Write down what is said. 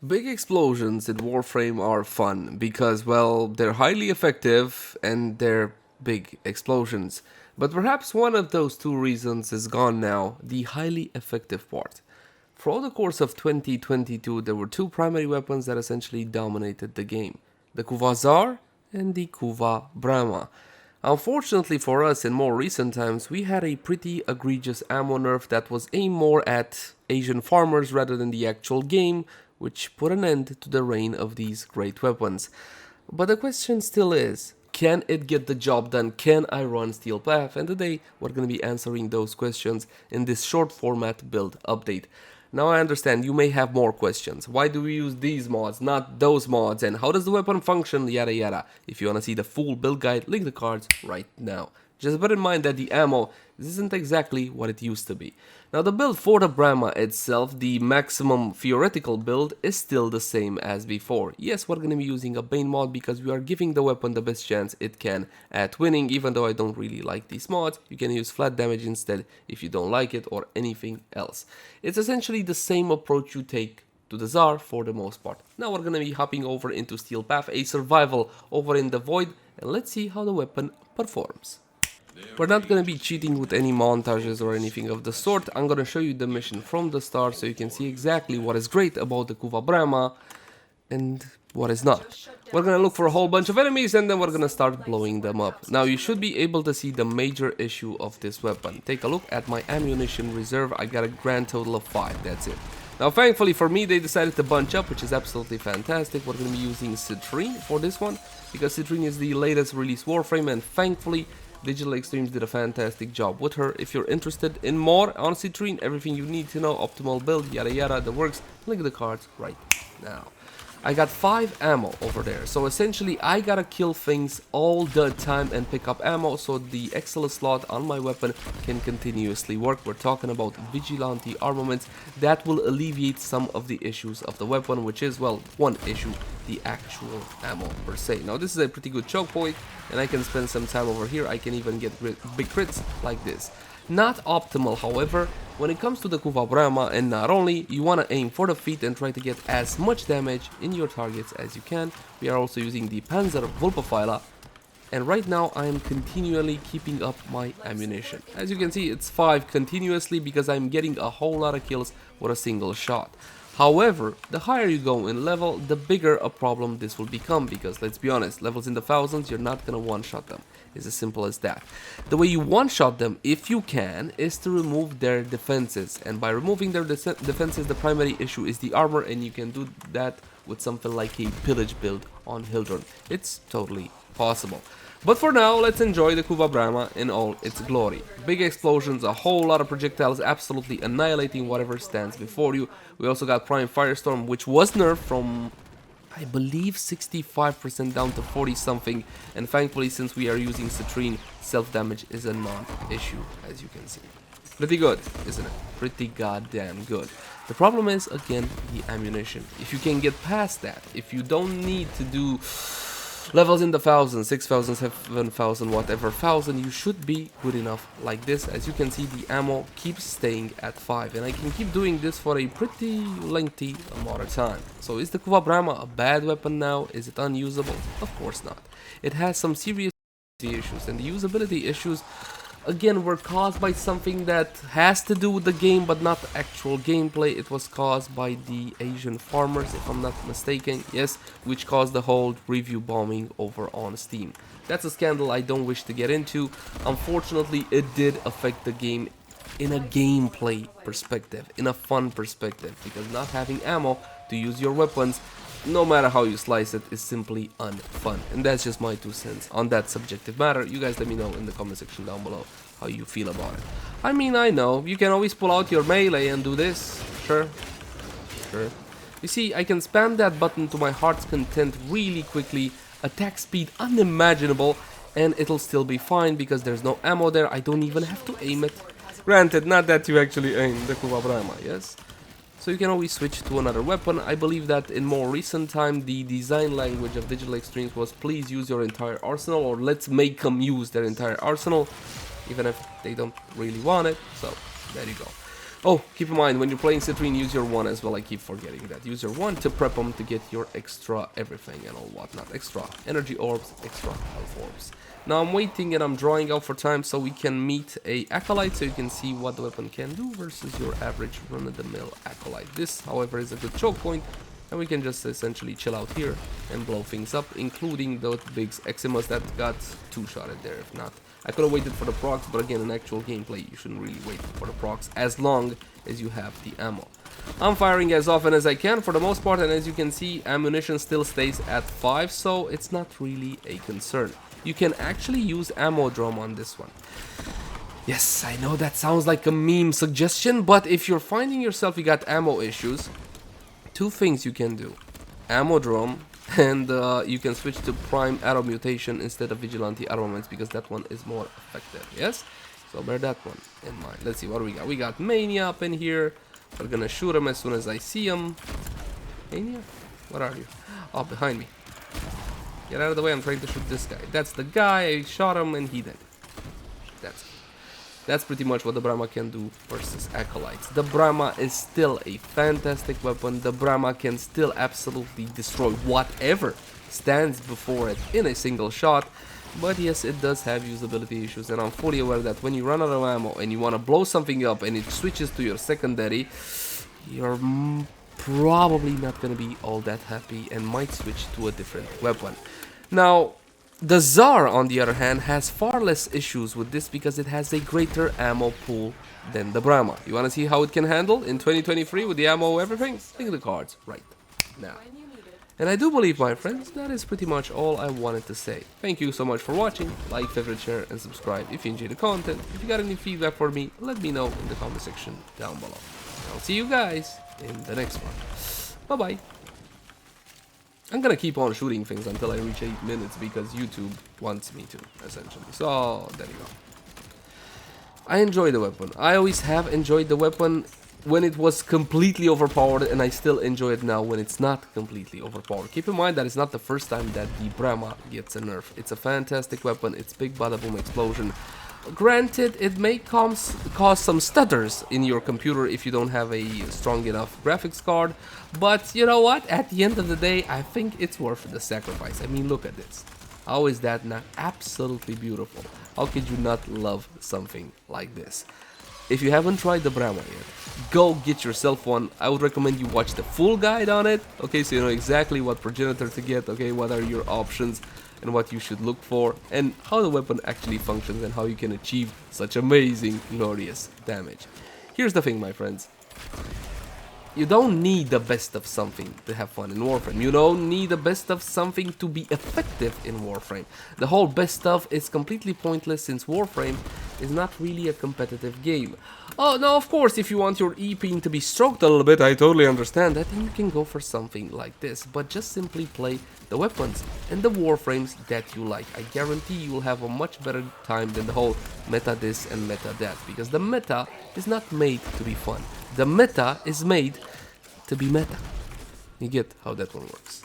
Big explosions in Warframe are fun because, well, they're highly effective and they're big explosions. But perhaps one of those two reasons is gone now, the highly effective part. Throughout the course of 2022, there were two primary weapons that essentially dominated the game, the Kuva and the Kuva Bramma. Unfortunately for us, in more recent times, we had a pretty egregious ammo nerf that was aimed more at Asian farmers rather than the actual game, which put an end to the reign of these great weapons. But the question still is, can it get the job done? Can I run Steel Path? And today we're going to be answering those questions in this short format build update. Now I understand you may have more questions. Why do we use these mods, not those mods? And how does the weapon function? Yada yada. If you want to see the full build guide, link the cards right now. Just bear in mind that the ammo isn't exactly what it used to be. Now the build for the Bramma itself, the maximum theoretical build, is still the same as before. Yes, we're going to be using a Bane mod because we are giving the weapon the best chance it can at winning, even though I don't really like these mods. You can use flat damage instead if you don't like it, or anything else. It's essentially the same approach you take to the Tsar for the most part. Now we're going to be hopping over into Steel Path, a survival over in the Void, and let's see how the weapon performs. We're not going to be cheating with any montages or anything of the sort. I'm going to show you the mission from the start so you can see exactly what is great about the Kuva Bramma and what is not. We're going to look for a whole bunch of enemies and then we're going to start blowing them up. Now you should be able to see the major issue of this weapon. Take a look at my ammunition reserve. I got a grand total of 5, that's it. Now thankfully for me they decided to bunch up, which is absolutely fantastic. We're going to be using Citrine for this one because Citrine is the latest release Warframe, and thankfully Digital Extremes did a fantastic job with her. If you're interested in more on Citrine, everything you need to know, optimal build, yada yada, the works, link the cards right now. I got 5 ammo over there, so essentially I gotta kill things all the time and pick up ammo so the excellent slot on my weapon can continuously work. We're talking about vigilante armaments that will alleviate some of the issues of the weapon, which is, well, one issue, the actual ammo per se. Now this is a pretty good choke point and I can spend some time over here. I can even get big crits like this. Not optimal, however, when it comes to the Kuva Bramma, and not only, you want to aim for the feet and try to get as much damage in your targets as you can. We are also using the Panzer Vulpaphyla, and right now I am continually keeping up my ammunition. As you can see, it's 5 continuously because I'm getting a whole lot of kills with a single shot. However, the higher you go in level, the bigger a problem this will become, because let's be honest, levels in the thousands, you're not gonna one-shot them. It's as simple as that. The way you one-shot them, if you can, is to remove their defenses, and by removing their defenses, the primary issue is the armor, and you can do that with something like a pillage build on Hildrun. It's totally possible. But for now, let's enjoy the Kuva Bramma in all its glory. Big explosions, a whole lot of projectiles, absolutely annihilating whatever stands before you. We also got Prime Firestorm, which was nerfed from, I believe, 65% down to 40 something, and thankfully, since we are using Citrine, self-damage is a non-issue, as you can see. Pretty good, isn't it? Pretty goddamn good. The problem is, again, the ammunition. If you can get past that, if you don't need to do levels in the 1000, 6000, 7000, whatever thousand, you should be good enough like this. As you can see, the ammo keeps staying at 5, and I can keep doing this for a pretty lengthy amount of time. So is the Kuva Bramma a bad weapon now? Is it unusable? Of course not. It has some serious issues, and the usability issues again were caused by something that has to do with the game but not actual gameplay. It was caused by the Asian farmers, if I'm not mistaken, yes, which caused the whole review bombing over on Steam. That's a scandal I don't wish to get into. Unfortunately, it did affect the game in a gameplay perspective, in a fun perspective, because not having ammo to use your weapons, no matter how you slice it, is simply unfun. And that's just my 2 cents on that subjective matter. You guys let me know in the comment section down below how you feel about it. I mean, I know, you can always pull out your melee and do this. Sure. You see, I can spam that button to my heart's content really quickly, attack speed unimaginable, and it'll still be fine because there's no ammo there. I don't even have to aim it. Granted, not that you actually aim the Kuva Bramma, yes? So you can always switch to another weapon. I believe that in more recent time the design language of Digital Extremes was please use your entire arsenal, or let's make them use their entire arsenal, even if they don't really want it. So there you go. Oh, keep in mind, when you're playing Citrine, use your 1 as well. I keep forgetting that. Use your 1 to prep them to get your extra everything and all whatnot. Extra energy orbs, extra health orbs. Now I'm waiting and I'm drawing out for time so we can meet a Acolyte so you can see what the weapon can do versus your average run-of-the-mill Acolyte. This, however, is a good choke point, and we can just essentially chill out here and blow things up, including those big Eximas that got 2-shotted there, if not. I could have waited for the procs, but again, in actual gameplay, you shouldn't really wait for the procs as long as you have the ammo. I'm firing as often as I can for the most part, and as you can see, ammunition still stays at 5, so it's not really a concern. You can actually use Ammo Drum on this one. Yes, I know that sounds like a meme suggestion, but if you're finding yourself you got ammo issues, 2 things you can do. Ammo Drum, and you can switch to Prime Arrow Mutation instead of Vigilante Armaments because that one is more effective, yes? So bear that one in mind. Let's see what we got. We got Mania up in here. We're gonna shoot him as soon as I see him. Mania? What are you? Oh, behind me. Get out of the way, I'm trying to shoot this guy. That's the guy, I shot him and he died. That's pretty much what the Bramma can do versus Acolytes. The Bramma is still a fantastic weapon. The Bramma can still absolutely destroy whatever stands before it in a single shot. But yes, it does have usability issues, and I'm fully aware that when you run out of ammo and you want to blow something up and it switches to your secondary, you're probably not going to be all that happy and might switch to a different weapon. Now, the Tsar, on the other hand, has far less issues with this because it has a greater ammo pool than the Bramma. You want to see how it can handle in 2023 with the ammo everything? Look at the cards right now. And I do believe, my friends, that is pretty much all I wanted to say. Thank you so much for watching. Like, favorite, share, and subscribe if you enjoy the content. If you got any feedback for me, let me know in the comment section down below. I'll see you guys in the next one. Bye-bye. I'm gonna keep on shooting things until I reach 8 minutes because YouTube wants me to, essentially. So, there you go. I enjoy the weapon. I always have enjoyed the weapon when it was completely overpowered, and I still enjoy it now when it's not completely overpowered. Keep in mind that it's not the first time that the Bramma gets a nerf. It's a fantastic weapon. It's big bada boom explosion. Granted, it may cause some stutters in your computer if you don't have a strong enough graphics card, but you know what? At the end of the day, I think it's worth the sacrifice. I mean, look at this. How is that not absolutely beautiful? How could you not love something like this? If you haven't tried the Bramma yet, go get yourself one. I would recommend you watch the full guide on it, okay, so you know exactly what progenitor to get, okay, what are your options, and what you should look for, and how the weapon actually functions, and how you can achieve such amazing, glorious damage. Here's the thing, my friends. You don't need the best of something to have fun in Warframe. You don't need the best of something to be effective in Warframe. The whole best stuff is completely pointless since Warframe is not really a competitive game. Oh, now of course, if you want your EP to be stroked a little bit, I totally understand that, and you can go for something like this. But just simply play the weapons and the Warframes that you like. I guarantee you will have a much better time than the whole meta this and meta that, because the meta is not made to be fun. The meta is made to be meta. You get how that one works.